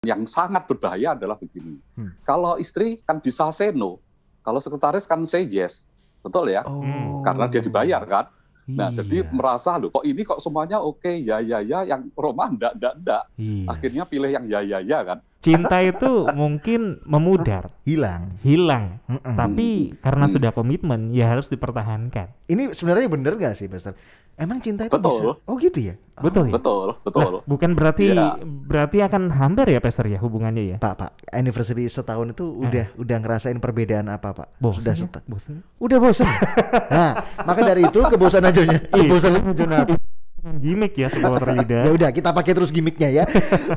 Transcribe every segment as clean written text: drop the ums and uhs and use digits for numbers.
Yang sangat berbahaya adalah begini. Kalau istri kan bisa say no, kalau sekretaris kan say yes. Betul ya? Karena dia dibayar kan. Nah, jadi merasa loh, kok ini kok semuanya oke, ya, yang Roma enggak. Iya. Akhirnya pilih yang ya kan. Cinta itu mungkin memudar, hilang. Tapi karena sudah komitmen, ya harus dipertahankan. Ini sebenarnya benar nggak sih, Pastor? Emang cinta itu Betul. bisa? Oh gitu ya? Betul ya? Betul. Lah, bukan berarti akan hambar ya, Pastor ya, hubungannya ya? Pak, anniversary setahun itu udah ngerasain perbedaan apa, Pak? Bosan. Udah bosan. Nah, maka dari itu kebosanan Jonathan. Gimik ya Supporter Yuda. Ya udah, kita pakai terus gimiknya ya.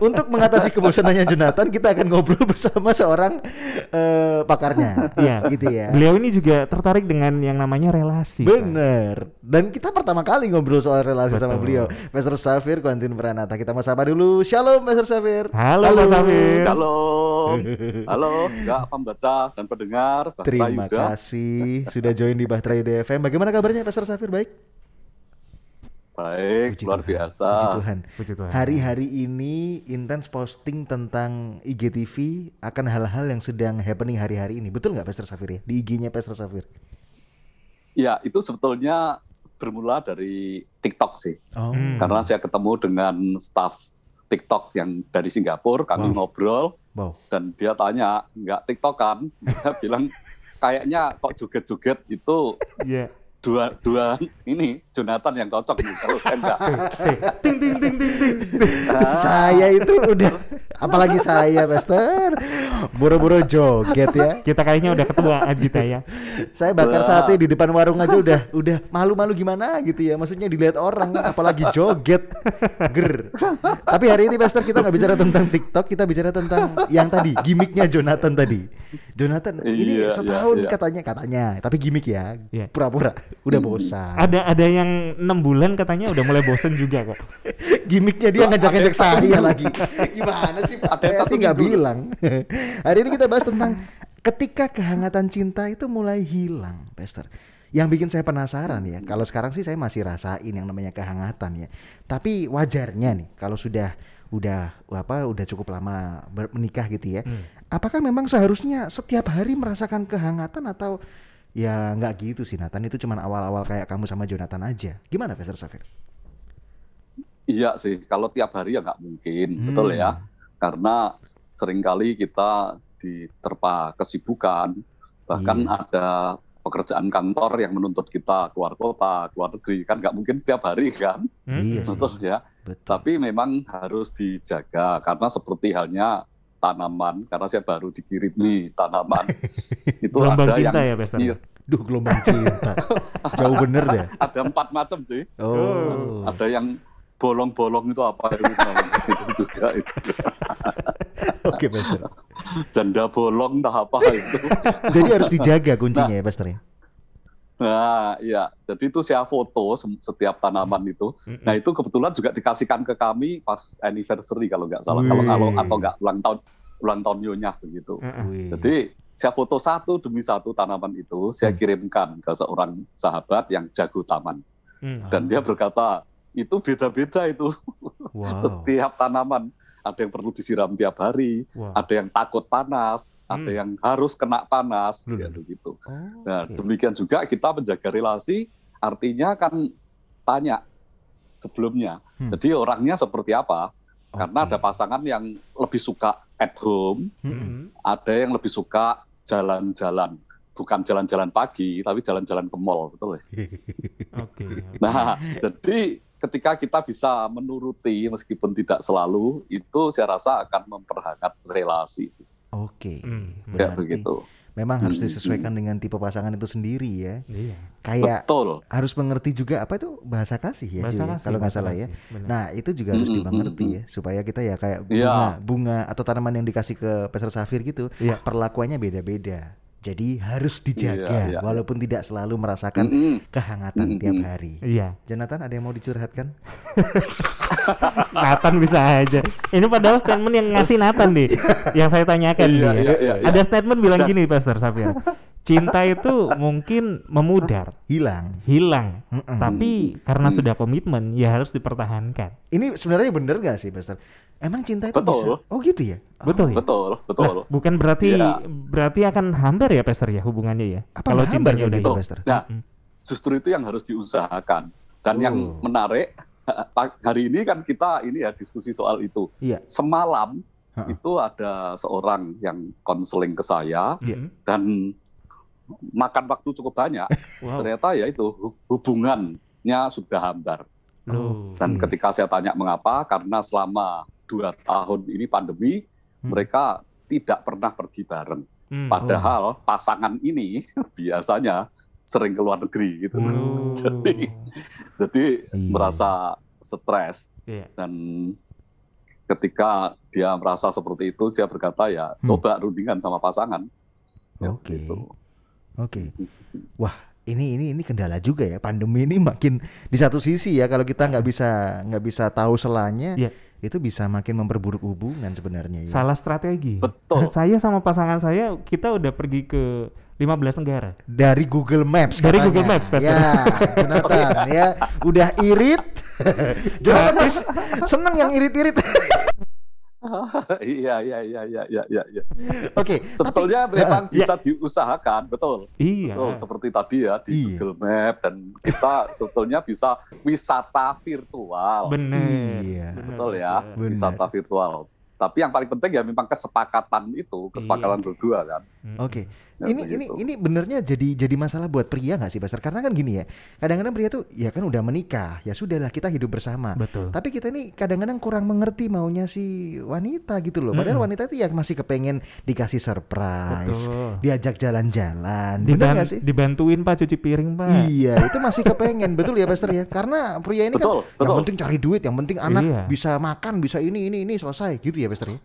Untuk mengatasi kebosanannya Jonathan, kita akan ngobrol bersama seorang pakarnya. Iya, gitu ya. Beliau ini juga tertarik dengan yang namanya relasi. Bener. Dan kita pertama kali ngobrol soal relasi sama beliau, Pastor Safir Quentin Pranata. Kita mau sapa dulu. Shalom, Pastor Safir. Halo, Mas Safir. Shalom. Halo, enggak pembaca dan pendengar. Terima kasih sudah join di Bahtera Yuda FM. Bagaimana kabarnya, Pastor Safir? Baik? Baik, luar biasa. Puji Tuhan. Hari-hari ini intens posting tentang IGTV akan hal-hal yang sedang happening hari-hari ini. Betul nggak, Pastor Safir ya? Di IG-nya Pastor Safir? Ya, itu sebetulnya bermula dari TikTok sih. Karena saya ketemu dengan staff TikTok yang dari Singapura, kami ngobrol. Dan dia tanya, nggak TikTokan? Saya bilang, kayaknya kok joget-joget itu... Dua ini Jonathan yang cocok nih kalau saya enggak. Ting. Saya itu udah, apalagi saya, Pastor, boro-boro joget ya. Kita kayaknya udah ketuaan kita ya. Saya bakar sate di depan warung aja udah malu-malu gimana gitu ya. Maksudnya dilihat orang, apalagi joget. Tapi hari ini, Pastor, kita nggak bicara tentang TikTok, kita bicara tentang yang tadi, gimiknya Jonathan tadi. Jonathan ini setahun katanya, tapi gimik ya, pura-pura. Udah bosan. Ada yang 6 bulan katanya udah mulai bosan juga kok. Gimiknya dia ngajak-ngajak saya lagi. Gimana sih? Ada sih nggak bilang. Hari ini kita bahas tentang ketika kehangatan cinta itu mulai hilang, Pastor. Yang bikin saya penasaran ya. Kalau sekarang sih saya masih rasain yang namanya kehangatan ya. Tapi wajarnya nih kalau udah cukup lama menikah gitu ya. Apakah memang seharusnya setiap hari merasakan kehangatan atau ya nggak gitu sih, Nathan? Itu cuma awal-awal kayak kamu sama Jonathan aja. Gimana, Pastor Safir? Iya sih, kalau tiap hari ya nggak mungkin, betul ya. Karena seringkali kita diterpa kesibukan, bahkan ada pekerjaan kantor yang menuntut kita keluar kota, keluar negeri, kan nggak mungkin setiap hari kan, betul ya. Tapi memang harus dijaga, karena seperti halnya tanaman, karena saya baru dikirimi tanaman itu gelombang ada cinta yang ya, Pastor? Gelombang cinta jauh bener deh. Ada 4 macam sih. Ada yang bolong-bolong itu apa itu juga itu. Oke, Pastor. Janda bolong entah apa itu. Jadi harus dijaga kuncinya ya, Pastor ya. Nah, iya. Jadi itu saya foto setiap tanaman itu. Nah, itu kebetulan juga dikasihkan ke kami pas anniversary kalau nggak salah. Kalau atau nggak ulang tahun nyonya begitu. Jadi saya foto satu demi satu tanaman itu, saya kirimkan ke seorang sahabat yang jago taman. Dan dia berkata, itu beda-beda itu. Setiap tanaman. Ada yang perlu disiram tiap hari, ada yang takut panas, ada yang harus kena panas, gitu. Nah, demikian juga kita menjaga relasi, artinya kan tanya sebelumnya. Jadi orangnya seperti apa? Karena ada pasangan yang lebih suka at home, ada yang lebih suka jalan-jalan. Bukan jalan-jalan pagi, tapi jalan-jalan ke mall, betul ya? Nah, jadi ketika kita bisa menuruti meskipun tidak selalu, itu saya rasa akan memperhangat relasi. Berarti begitu. Memang harus disesuaikan dengan tipe pasangan itu sendiri ya. Kayak harus mengerti juga apa itu bahasa kasih ya, kalau nggak salah ya. Nah, itu juga harus dimengerti ya, supaya kita ya kayak bunga atau tanaman yang dikasih ke Pastor Safir gitu, perlakuannya beda-beda. Jadi harus dijaga walaupun tidak selalu merasakan kehangatan tiap hari. Jonathan, ada yang mau dicurhatkan? Nathan bisa aja. Ini padahal statement yang ngasih Nathan nih, yang saya tanyakan nih. Ada statement bilang gini, Pastor Safir. cinta itu mungkin memudar, hilang. tapi karena sudah komitmen ya harus dipertahankan. Ini sebenarnya bener gak sih, Pastor? Emang cinta itu Betul. bisa? Oh gitu ya? Betul ya? Betul. Lah, bukan berarti Iya. berarti akan hambar ya, Pastor ya, hubungannya ya. Apa Kalau hambar cintanya kayak udah gitu, hilang. Pastor? Nah, justru itu yang harus diusahakan. Dan yang menarik, hari ini kan kita diskusi soal itu. Iya. Semalam itu ada seorang yang konseling ke saya dan makan waktu cukup banyak. Wow. Ternyata ya itu hubungannya sudah hambar. Loh. Dan ketika saya tanya mengapa, karena selama 2 tahun ini pandemi, mereka tidak pernah pergi bareng. Padahal pasangan ini biasanya sering ke luar negeri gitu. Jadi merasa stres. Dan ketika dia merasa seperti itu, dia berkata ya coba rundingan sama pasangan. Oke. Wah, ini kendala juga ya. Pandemi ini makin di satu sisi ya, kalau kita nggak bisa tahu selanya, itu bisa makin memperburuk hubungan sebenarnya ya. Salah strategi. Betul. Saya sama pasangan saya, kita udah pergi ke 15 negara. Dari Google Maps Dari katanya. Google Maps, Pastor. Ya, Jonathan ya, udah irit. Jonathan Mas seneng yang irit-irit. Iya. Oke, sebetulnya memang bisa diusahakan, betul. Iya. Betul, seperti tadi ya di Google Map, dan kita sebetulnya bisa wisata virtual. Benar. Iya. Betul ya, wisata virtual. Tapi yang paling penting ya memang kesepakatan berdua kan. Oke. Ini benernya jadi masalah buat pria nggak sih, Pastor? Karena kan gini ya, kadang-kadang pria tuh ya kan udah menikah, ya sudahlah kita hidup bersama. Betul. Tapi kita ini kadang-kadang kurang mengerti maunya si wanita gitu loh. Padahal wanita itu yang masih kepengen dikasih surprise, diajak jalan-jalan. Bener nggak sih? Dibantuin Pak cuci piring Pak. Iya, itu masih kepengen, betul ya Pastor ya? Karena pria ini kan yang penting cari duit, yang penting anak bisa makan, bisa ini selesai gitu ya Pastor ya?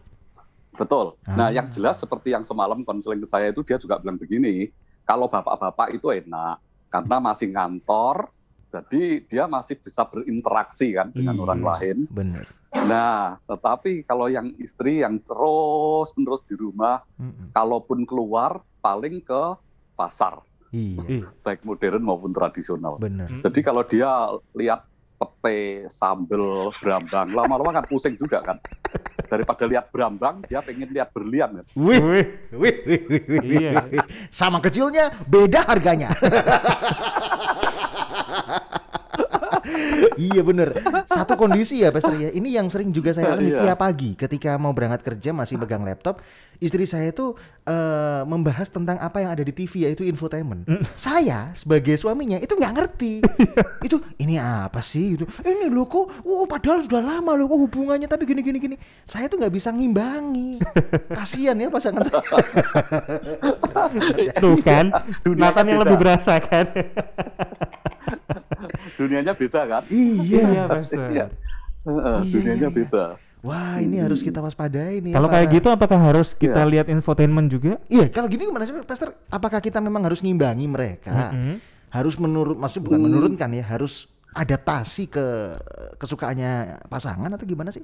Betul. Nah, yang jelas seperti yang semalam konseling ke saya itu, dia juga bilang begini, kalau bapak-bapak itu enak, karena masih ngantor, jadi dia masih bisa berinteraksi kan dengan orang lain. Benar. Nah, tetapi kalau yang istri yang terus-menerus di rumah, kalaupun keluar, paling ke pasar. Iya. Baik modern maupun tradisional. Benar. Jadi kalau dia lihat pete, sambel, brambang, lama-lama kan pusing juga kan. Daripada lihat brambang, dia pengen lihat berlian kan. Wih. Iya. Sama kecilnya, beda harganya. Iya bener. Satu kondisi ya Pastor ya. Ini yang sering juga saya alami tiap pagi ketika mau berangkat kerja masih pegang laptop. Istri saya itu membahas tentang apa yang ada di TV, yaitu infotainment. Saya sebagai suaminya itu nggak ngerti. Itu ini apa sih itu? Ini loh kok, padahal sudah lama loh kok hubungannya, tapi gini. Saya tuh nggak bisa ngimbangi. Kasian ya pasangan saya. Tuh kan, Nathan yang lebih berasa kan. Dunianya beda kan? Iya, Pastor. Dunianya beda. Wah, ini harus kita waspadai nih. Kalau kayak gitu, apakah harus kita lihat infotainment juga? Iya, kalau gini gimana sih, Pastor? Apakah kita memang harus ngimbangi mereka? Harus maksudnya bukan menurunkan ya, harus adaptasi ke kesukaannya pasangan atau gimana sih?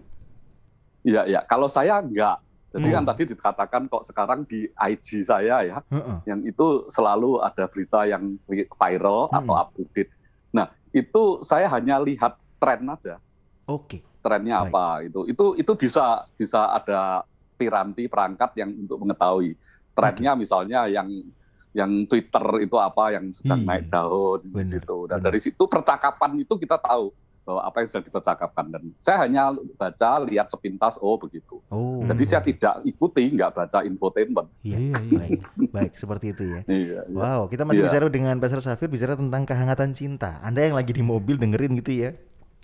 Iya. Kalau saya enggak. Jadi kan tadi dikatakan kok sekarang di IG saya ya, yang itu selalu ada berita yang viral atau update. Nah, itu saya hanya lihat tren aja. Oke. Trennya apa itu bisa ada piranti perangkat yang untuk mengetahui trennya. Misalnya yang Twitter itu apa yang sedang naik daun di situ. Dan dari situ percakapan itu kita tahu bahwa apa yang sedang dipercakapkan, dan saya hanya lihat sepintas begitu. Jadi saya tidak ikuti, nggak baca infotainment. Iya. Baik seperti itu ya. Iya. Wow, kita masih bicara dengan Pastor Safir, bicara tentang kehangatan cinta. Anda yang lagi di mobil dengerin gitu ya.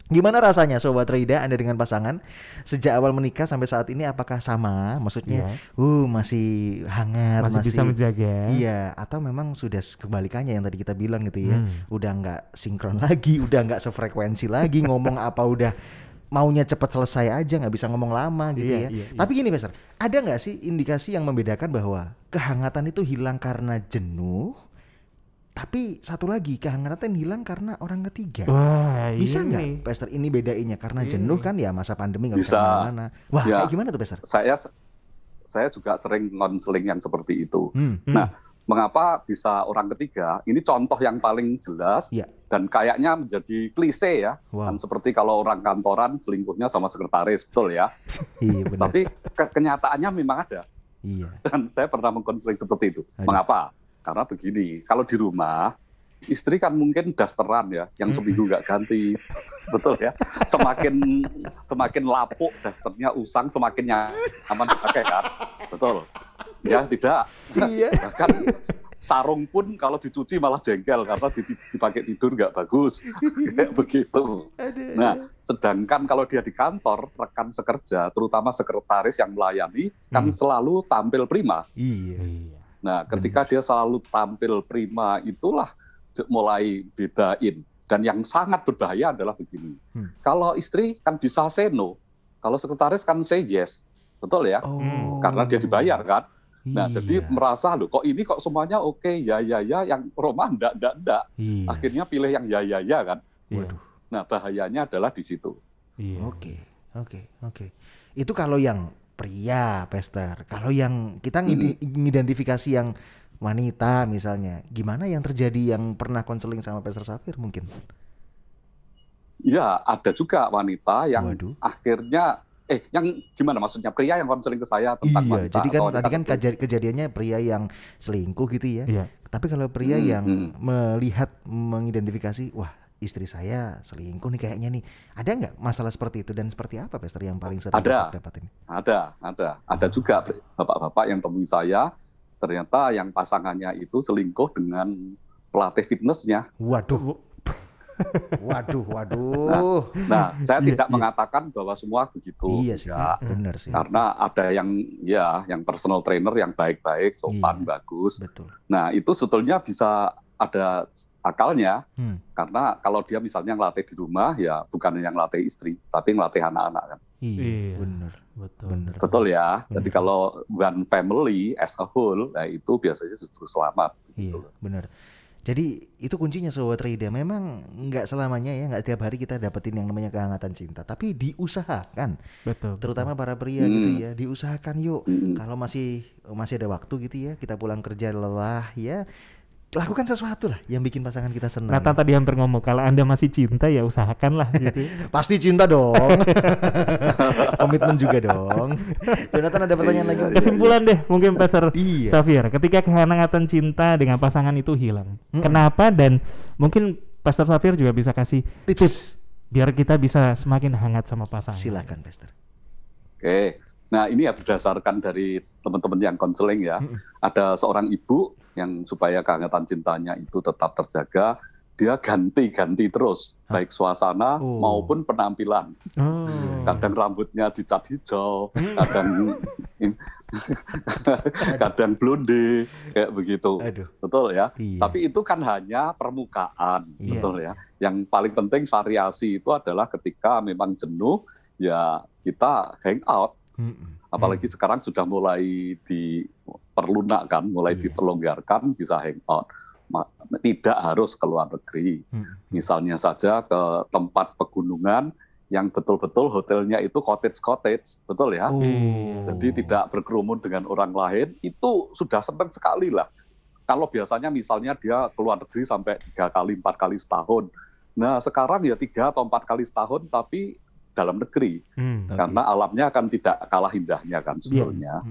Gimana rasanya Sobat Roida, Anda dengan pasangan sejak awal menikah sampai saat ini, apakah sama? Maksudnya masih hangat, masih bisa menjaga. Iya, atau memang sudah kebalikannya yang tadi kita bilang gitu ya. Udah nggak sinkron lagi, udah nggak sefrekuensi lagi, ngomong apa udah maunya cepat selesai aja, nggak bisa ngomong lama gitu ya. Tapi gini Pastor, ada nggak sih indikasi yang membedakan bahwa kehangatan itu hilang karena jenuh, tapi satu lagi kehangatan hilang karena orang ketiga? Wah, bisa nggak Pastor ini bedainnya? Karena jenuh kan ya masa pandemi nggak bisa kemana-mana. Wah, kayak gimana tuh Pastor? Saya juga sering konseling yang seperti itu. Nah, mengapa bisa orang ketiga? Ini contoh yang paling jelas Iya. dan kayaknya menjadi klise ya. Wow. Kan seperti kalau orang kantoran selingkuhnya sama sekretaris, betul ya. Iya benar. Tapi kenyataannya memang ada. Iya. Dan saya pernah mengkonseling seperti itu. Aduh. Mengapa? Karena begini, kalau di rumah istri kan mungkin dasteran ya, yang seminggu nggak ganti, betul ya. Semakin lapuk dasternya usang, semakin nyaman dipakai kan, betul. Ya tidak. Iya. Bahkan sarung pun kalau dicuci malah jengkel karena dipakai tidur nggak bagus, kayak begitu. Nah, sedangkan kalau dia di kantor, rekan sekerja, terutama sekretaris yang melayani, kan selalu tampil prima. Iya. Nah, ketika dia selalu tampil prima, itulah mulai bedain. Dan yang sangat berbahaya adalah begini. Kalau istri kan bisa say no, kalau sekretaris kan say yes, betul ya? Karena dia dibayar kan. Nah, jadi merasa loh, kok ini kok semuanya oke, ya, yang Roma enggak. Iya. Akhirnya pilih yang ya kan. Iya. Nah, bahayanya adalah di situ. Iya. Oke. Itu kalau yang pria, Pester. Kalau yang kita ngidentifikasi yang wanita misalnya, gimana yang terjadi yang pernah konseling sama Pester Safir mungkin? Ya, ada juga wanita yang Waduh. akhirnya yang gimana maksudnya, pria yang konseling ke saya tentang Iya, wanita? jadi kan atau tadi kan wanita? kejadiannya pria yang selingkuh gitu ya. Iya. Tapi kalau pria yang melihat, mengidentifikasi, wah istri saya selingkuh nih kayaknya nih. Ada nggak masalah seperti itu dan seperti apa Pester yang paling sering dapat ini? Ada juga bapak-bapak yang temui saya, ternyata yang pasangannya itu selingkuh dengan pelatih fitnessnya. Waduh. Nah, saya tidak mengatakan bahwa semua begitu. Iya sih, benar sih. Karena ada yang personal trainer yang baik-baik, sopan, bagus. Betul. Nah, itu sebetulnya bisa ada akalnya, karena kalau dia misalnya ngelatih di rumah, ya bukan yang ngelatih istri, tapi ngelatih anak-anak kan. Iya, benar. Betul ya. Jadi kalau one family as a whole, itu biasanya justru selamat. Iya, benar. Jadi itu kuncinya Sobat Rida. Memang nggak selamanya ya, nggak tiap hari kita dapetin yang namanya kehangatan cinta. Tapi diusahakan. Betul. Terutama para pria gitu ya, diusahakan yuk. Kalau masih ada waktu gitu ya, kita pulang kerja lelah ya, lakukan sesuatu lah yang bikin pasangan kita senang. Nathan tadi hampir ngomong kalau Anda masih cinta ya usahakanlah gitu. Pasti cinta dong. Komitmen juga dong. Jonathan ada pertanyaan lagi? Kesimpulan deh mungkin Pastor Iya. Safir, ketika kehangatan cinta dengan pasangan itu hilang, kenapa, dan mungkin Pastor Safir juga bisa kasih tips biar kita bisa semakin hangat sama pasangan. Silakan Pastor. Oke. Nah, ini ya berdasarkan dari teman-teman yang konseling ya. Ada seorang ibu yang supaya kehangatan cintanya itu tetap terjaga, dia ganti-ganti terus, baik suasana maupun penampilan. Kadang rambutnya dicat hijau, kadang blonde, kayak begitu. Aduh. Betul ya? Iya. Tapi itu kan hanya permukaan, Iya. betul ya? Yang paling penting variasi itu adalah ketika memang jenuh, ya kita hang out. Apalagi sekarang sudah mulai diperlunakkan, mulai ditelonggarkan, bisa hang out. Tidak harus ke luar negeri. Misalnya saja ke tempat pegunungan yang betul-betul hotelnya itu cottage, betul ya? Jadi tidak berkerumun dengan orang lain, itu sudah senang sekali lah. Kalau biasanya misalnya dia ke luar negeri sampai 3 kali, 4 kali setahun. Nah sekarang ya 3 atau 4 kali setahun, tapi dalam negeri. Karena alamnya kan tidak kalah indahnya kan sebetulnya.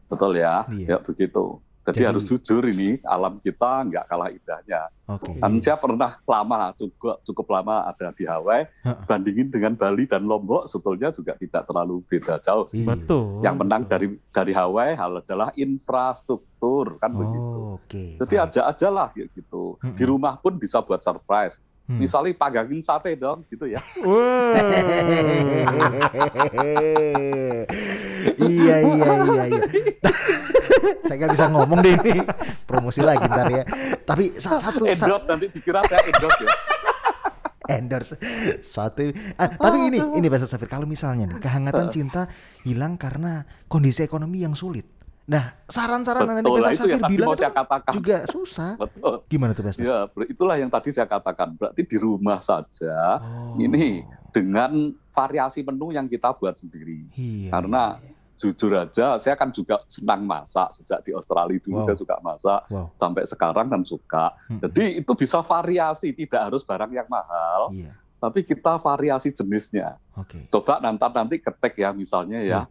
Betul ya? Ya begitu. Jadi harus jujur ini, alam kita nggak kalah indahnya. Dan saya pernah cukup lama ada di Hawaii, bandingin dengan Bali dan Lombok, sebetulnya juga tidak terlalu beda jauh. Betul. Yang menang dari Hawaii adalah infrastruktur, kan begitu. Jadi aja lah gitu. Di rumah pun bisa buat surprise. Misalnya pagangin sate dong, gitu ya. Iya. Saya nggak bisa ngomong deh ini. Promosi lagi ntar ya. Tapi satu endorse nanti dikira saya endorse ya. Endorse suatu. Tapi ini Pastor Safir, kalau misalnya nih kehangatan cinta hilang karena kondisi ekonomi yang sulit. Nah, saran-saran nanti Pastor Safir bilang itu juga susah. Betul. Gimana tuh Pastor? Ya, itulah yang tadi saya katakan. Berarti di rumah saja ini dengan variasi menu yang kita buat sendiri. Karena jujur aja, saya kan juga senang masak sejak di Australia dulu. Saya suka masak sampai sekarang dan suka. Jadi itu bisa variasi, tidak harus barang yang mahal, tapi kita variasi jenisnya. Coba nanti ketik ya, misalnya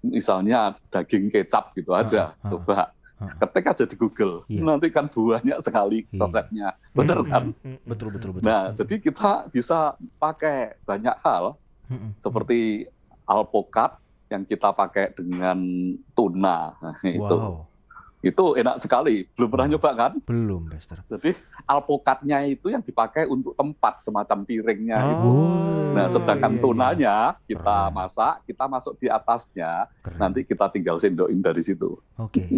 misalnya daging kecap gitu aja, coba ketik aja di Google, nanti kan banyak sekali resepnya, bener kan? Betul. Nah, jadi kita bisa pakai banyak hal, seperti alpukat yang kita pakai dengan tuna, itu enak sekali. Belum pernah nyoba kan? Belum, Pastor. Jadi alpukatnya itu yang dipakai untuk tempat semacam piringnya. Nah, sedangkan tunanya kita masak, kita masuk di atasnya, nanti kita tinggal sendokin dari situ. Oke.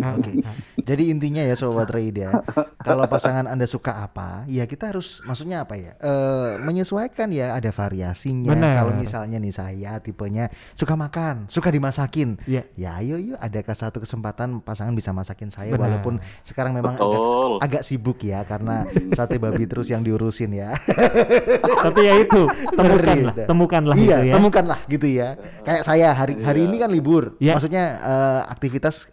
Jadi intinya ya Sobat Reida, kalau pasangan Anda suka apa, ya kita harus, maksudnya apa ya, menyesuaikan ya, ada variasinya. Kalau misalnya nih saya tipenya suka makan, suka dimasakin, ya ayo ada satu kesempatan pasangan bisa masakin saya, walaupun sekarang memang agak sibuk ya, karena sate babi terus yang diurusin ya. Tapi ya itu, temukanlah iya, gitu ya. temukanlah gitu ya. Kayak saya hari ini kan libur, maksudnya aktivitas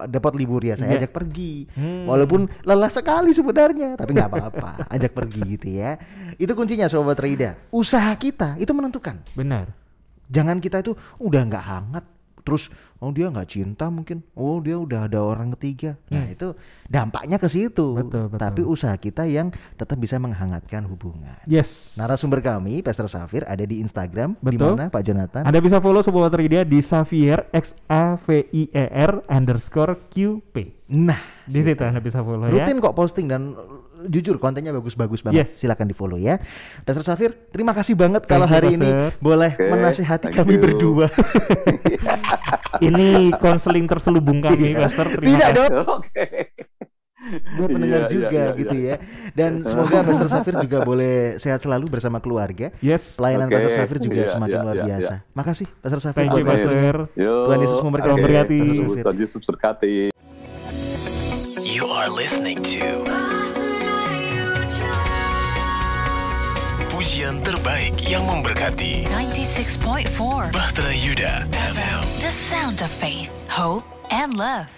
dapat libur ya, saya ajak pergi. Walaupun lelah sekali sebenarnya, tapi nggak apa-apa, ajak pergi gitu ya. Itu kuncinya Sobat Reida. Usaha kita itu menentukan. Benar. Jangan kita itu udah nggak hangat, terus dia nggak cinta mungkin, dia udah ada orang ketiga. Nah itu dampaknya ke situ. Betul. Tapi usaha kita yang tetap bisa menghangatkan hubungan. Yes. Narasumber kami Pastor Xavier ada di Instagram. Di mana Pak Jonathan? Anda bisa follow Sobat Reida di Xavier XAVIER_QP. Nah, di situ Anda bisa follow. Rutin kok posting dan jujur kontennya bagus-bagus banget. Silakan di follow ya. Pastor Xavier, terima kasih banget kalau hari ini boleh menasihati kami berdua. Ini konseling terselubung kami, Pastor. Tidak dong. Buat pendengar juga gitu ya. Dan semoga Pastor Xavier juga boleh sehat selalu bersama keluarga. Pelayanan Pastor Xavier juga semakin luar biasa. Makasih Pastor Xavier. Thank you, Pastor. Tuhan Yesus memberkati. Tuhan Yesus berkati. You are listening to pujian terbaik yang memberkati 96.4 Bahtera Yuda FM. The sound of faith, hope, and love.